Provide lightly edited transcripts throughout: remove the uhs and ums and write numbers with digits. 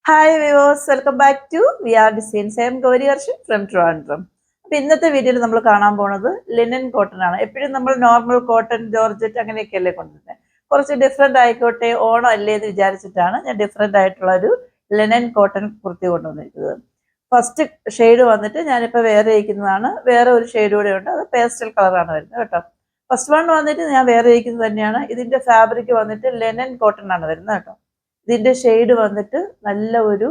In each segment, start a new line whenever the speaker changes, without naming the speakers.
Hi viewers, welcome back to V R designs. I'm Gauri Harshan from Trivandrum. അപ്പോൾ ഇന്നത്തെ വീഡിയോയിൽ നമ്മൾ കാണാൻ പോകുന്നത് ലിനൻ കോട്ടൺ ആണ്. എപ്പോഴും നമ്മൾ നോർമൽ കോട്ടൺ, ജോർജറ്റ് അങ്ങനെയൊക്കെയല്ലേ കൊണ്ടുവരുന്നത്. കുറച്ച് ഡിഫറെൻ്റ് ആയിക്കോട്ടെ, ഓണം അല്ലേ എന്ന് വിചാരിച്ചിട്ടാണ് ഞാൻ ഡിഫറെൻ്റ് ആയിട്ടുള്ള ഒരു ലിനൻ കോട്ടൺ കുർത്തി കൊണ്ടുവന്നിരിക്കുന്നത്. ഫസ്റ്റ് ഷെയ്ഡ് വന്നിട്ട് ഞാനിപ്പോൾ വേറെ ഇരിക്കുന്നതാണ്. വേറെ ഒരു ഷെയ്ഡ് കൂടെ ഉണ്ട്, അത് പേസ്റ്റൽ കളറാണ് വരുന്നത് കേട്ടോ. ഫസ്റ്റ് വൺ വന്നിട്ട് ഞാൻ വേറെ ഇരിക്കുന്നത് തന്നെയാണ്. ഇതിൻ്റെ ഫാബ്രിക് വന്നിട്ട് ലിനൻ കോട്ടൺ ആണ് വരുന്നത് കേട്ടോ. ഇതിന്റെ ഷെയ്ഡ് വന്നിട്ട് നല്ല ഒരു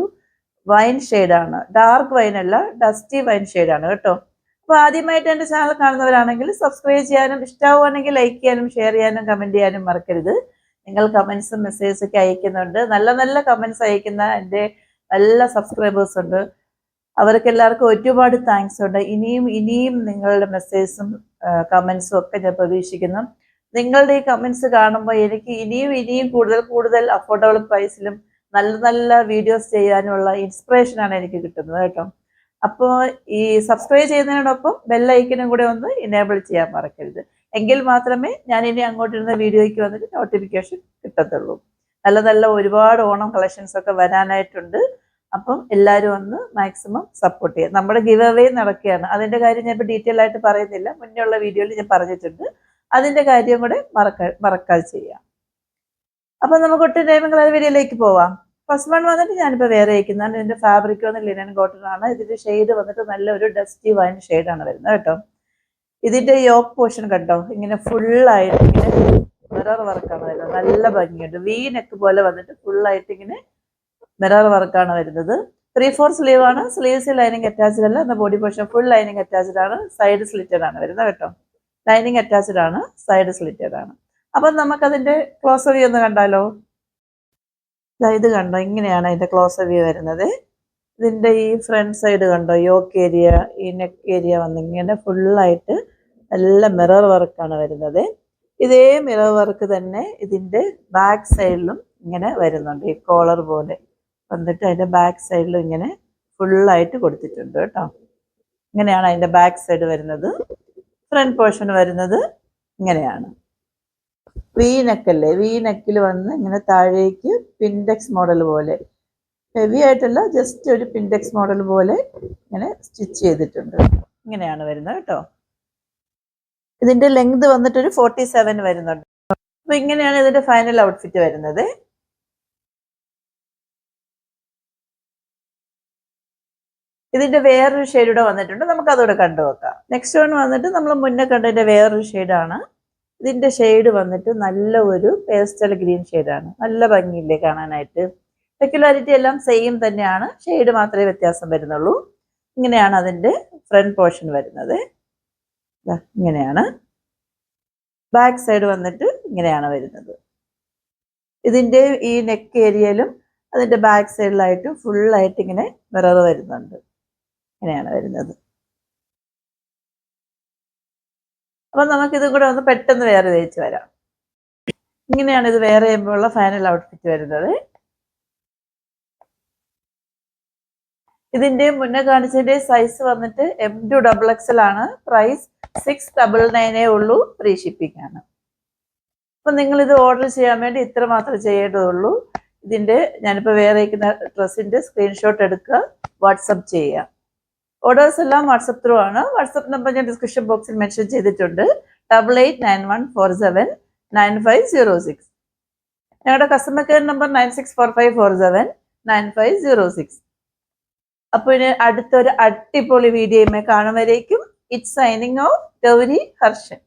വൈൻ ഷെയ്ഡാണ്. ഡാർക്ക് വൈൻ അല്ല, ഡസ്റ്റി വൈൻ ഷെയ്ഡാണ് കേട്ടോ. അപ്പോൾ ആദ്യമായിട്ട് എൻ്റെ ചാനൽ കാണുന്നവരാണെങ്കിൽ സബ്സ്ക്രൈബ് ചെയ്യാനും, ഇഷ്ടമാവുകയാണെങ്കിൽ ലൈക്ക് ചെയ്യാനും, ഷെയർ ചെയ്യാനും, കമൻറ്റ് ചെയ്യാനും മറക്കരുത്. നിങ്ങൾ കമൻസും മെസ്സേജസ് ഒക്കെ അയക്കുന്നുണ്ട്. നല്ല നല്ല കമൻസ് അയക്കുന്ന എൻ്റെ നല്ല സബ്സ്ക്രൈബേഴ്സ് ഉണ്ട്. അവർക്ക് എല്ലാവർക്കും ഒരുപാട് താങ്ക്സ് ഉണ്ട്. ഇനിയും നിങ്ങളുടെ മെസ്സേജസും കമൻസും ഒക്കെ ഞാൻ പ്രതീക്ഷിക്കുന്നു. നിങ്ങളുടെ ഈ കമൻസ് കാണുമ്പോൾ എനിക്ക് ഇനിയും കൂടുതൽ അഫോർഡബിൾ പ്രൈസിലും നല്ല നല്ല വീഡിയോസ് ചെയ്യാനുള്ള ഇൻസ്പിറേഷനാണ് എനിക്ക് കിട്ടുന്നത് കേട്ടോ. അപ്പോൾ ഈ സബ്സ്ക്രൈബ് ചെയ്യുന്നതിനോടൊപ്പം ബെല്ലൈക്കനും കൂടെ ഒന്ന് ഇനേബിൾ ചെയ്യാൻ മറക്കരുത്. എങ്കിൽ മാത്രമേ ഞാൻ ഇനി അങ്ങോട്ടിരുന്ന വീഡിയോയ്ക്ക് വന്നിട്ട് നോട്ടിഫിക്കേഷൻ കിട്ടത്തുള്ളൂ. നല്ല നല്ല ഒരുപാട് ഓണം കളക്ഷൻസ് ഒക്കെ വരാനായിട്ടുണ്ട്. അപ്പം എല്ലാവരും ഒന്ന് മാക്സിമം സപ്പോർട്ട് ചെയ്യുക. നമ്മുടെ ഗിവ് അവേ നടക്കുകയാണ്. അതിൻ്റെ കാര്യം ഞാൻ ഇപ്പോൾ ഡീറ്റെയിൽ ആയിട്ട് പറയുന്നില്ല, മുന്നേ ഉള്ള വീഡിയോയിൽ ഞാൻ പറഞ്ഞിട്ടുണ്ട്. അതിൻ്റെ കാര്യം കൂടെ മറക്കാതെ ചെയ്യാം. അപ്പം നമുക്ക് ഒട്ടും ടൈമിങ്ങൾ വീഡിയോയിലേക്ക് പോവാം. ഫസ്റ്റ് വൺ വന്നിട്ട് ഞാനിപ്പോൾ വേറെ അയക്കുന്നതാണ്. ഇതിൻ്റെ ഫാബ്രിക് വന്ന് ലിനൻ കോട്ടൺ ആണ്. ഇതിൻ്റെ ഷെയ്ഡ് വന്നിട്ട് നല്ലൊരു ഡസ്റ്റി വൈൻ ഷെയ്ഡാണ് വരുന്നത് കേട്ടോ. ഇതിൻ്റെ യോക്ക് പോർഷൻ കണ്ടോ, ഇങ്ങനെ ഫുള്ളായിട്ട് ഇങ്ങനെ മിറർ വർക്കാണ് വരുന്നത്. നല്ല ഭംഗിയുണ്ട്. വി നെക്ക് പോലെ വന്നിട്ട് ഫുള്ളായിട്ട് ഇങ്ങനെ മിറർ വർക്കാണ് വരുന്നത്. 3/4 സ്ലീവ് ആണ്. സ്ലീവ്സ് ലൈനിങ് അറ്റാച്ച്ഡ് അല്ല. എന്നാൽ body portion full lining attached ആണ്. സൈഡ് സ്ലിറ്റഡ് ആണ് വരുന്നത് കേട്ടോ. ലൈനിങ് അറ്റാച്ച്ഡ് ആണ്, സൈഡ് സ്ലിറ്റഡ് ആണ്. അപ്പം നമുക്കതിൻ്റെ ക്ലോസ് വ്യൂ ഒന്ന് കണ്ടാലോ. ഇത് കണ്ടോ, ഇങ്ങനെയാണ് അതിൻ്റെ ക്ലോസ് വ്യൂ വരുന്നത്. ഇതിൻ്റെ ഈ ഫ്രണ്ട് സൈഡ് കണ്ടോ, യോക്ക് ഏരിയ, ഈ നെക്ക് ഏരിയ വന്നിങ്ങനെ ഫുള്ളായിട്ട് നല്ല മിറർ വർക്കാണ് വരുന്നത്. ഇതേ മിറർ വർക്ക് തന്നെ ഇതിൻ്റെ ബാക്ക് സൈഡിലും ഇങ്ങനെ വരുന്നുണ്ട്. ഈ കോളർ പോലെ വന്നിട്ട് അതിൻ്റെ ബാക്ക് സൈഡിലും ഇങ്ങനെ ഫുള്ളായിട്ട് കൊടുത്തിട്ടുണ്ട് കേട്ടോ. ഇങ്ങനെയാണ് അതിൻ്റെ ബാക്ക് സൈഡ് വരുന്നത്. ഫ്രണ്ട് പോർഷൻ വരുന്നത് ഇങ്ങനെയാണ്. വി നെക്കല്ലേ, വി നെക്കിൽ വന്ന് ഇങ്ങനെ താഴേക്ക് പിൻഡെക്സ് മോഡൽ പോലെ, ഹെവി ആയിട്ടല്ല, ജസ്റ്റ് ഒരു പിൻഡെക്സ് മോഡൽ പോലെ ഇങ്ങനെ സ്റ്റിച്ച് ചെയ്തിട്ടുണ്ട്. ഇങ്ങനെയാണ് വരുന്നത് കേട്ടോ. ഇതിൻ്റെ ലെങ്ത് വന്നിട്ടൊരു 47 വരുന്നുണ്ട്. അപ്പോൾ ഇങ്ങനെയാണ് ഇതിൻ്റെ ഫൈനൽ ഔട്ട്ഫിറ്റ് വരുന്നത്. ഇതിൻ്റെ വേറൊരു ഷെയ്ഡൂടെ വന്നിട്ടുണ്ട്, നമുക്ക് അതോടെ കണ്ടു നോക്കാം. നെക്സ്റ്റ് വൺ വന്നിട്ട് നമ്മൾ മുന്നേ കണ്ടതിൻ്റെ വേറൊരു ഷെയ്ഡാണ്. ഇതിൻ്റെ ഷെയ്ഡ് വന്നിട്ട് നല്ല ഒരു പേസ്റ്റൽ ഗ്രീൻ ഷെയ്ഡാണ്. നല്ല ഭംഗിയില്ലേ കാണാനായിട്ട്. റെഗുലാരിറ്റി എല്ലാം സെയിം തന്നെയാണ്, ഷെയ്ഡ് മാത്രമേ വ്യത്യാസം വരുന്നുള്ളൂ. ഇങ്ങനെയാണ് അതിൻ്റെ ഫ്രണ്ട് പോർഷൻ വരുന്നത്. ഇങ്ങനെയാണ്. ബാക്ക് സൈഡ് വന്നിട്ട് ഇങ്ങനെയാണ് വരുന്നത്. ഇതിൻ്റെ ഈ നെക്ക് ഏരിയയിലും അതിൻ്റെ ബാക്ക് സൈഡിലായിട്ടും ഫുള്ളായിട്ട് ഇങ്ങനെ മിറർ വരുന്നുണ്ട്. ഇങ്ങനെയാണ് വരുന്നത്. അപ്പം നമുക്കിതും കൂടെ ഒന്ന് പെട്ടെന്ന് വേറെ തേച്ച് വരാം. ഇങ്ങനെയാണ് ഇത് വേറെ ചെയ്യുമ്പോഴുള്ള ഫൈനൽ ഔട്ട്ഫിറ്റ് വരുന്നത്. ഇതിൻ്റെ മുന്നേ കാണിച്ചതിൻ്റെ സൈസ് വന്നിട്ട് M2XXL ആണ്. പ്രൈസ് 699 ഉള്ളൂ. ഫ്രീ ഷിപ്പിംഗ് ആണ്. അപ്പം നിങ്ങളിത് ഓർഡർ ചെയ്യാൻ വേണ്ടി ഇത്ര മാത്രമേ ചെയ്യേണ്ടതുള്ളൂ. ഇതിൻ്റെ ഞാനിപ്പോൾ വേറെ ഇരിക്കുന്ന ഡ്രസ്സിൻ്റെ സ്ക്രീൻഷോട്ട് എടുക്കുക, വാട്സപ്പ് ചെയ്യുക. ഓർഡേഴ്സ് എല്ലാം വാട്സപ്പ് ത്രൂ ആണ്. വാട്സപ്പ് നമ്പർ ഞാൻ ഡിസ്ക്രിപ്ഷൻ ബോക്സിൽ മെൻഷൻ ചെയ്തിട്ടുണ്ട്. 8891479506. ഞങ്ങളുടെ കസ്റ്റമർ കെയർ നമ്പർ 9645479506. അപ്പോൾ ഇനി അടുത്തൊരു അടിപൊളി വീഡിയോയുമായി കാണുമ്പോഴേക്കും it's signing off Gauri Harshan.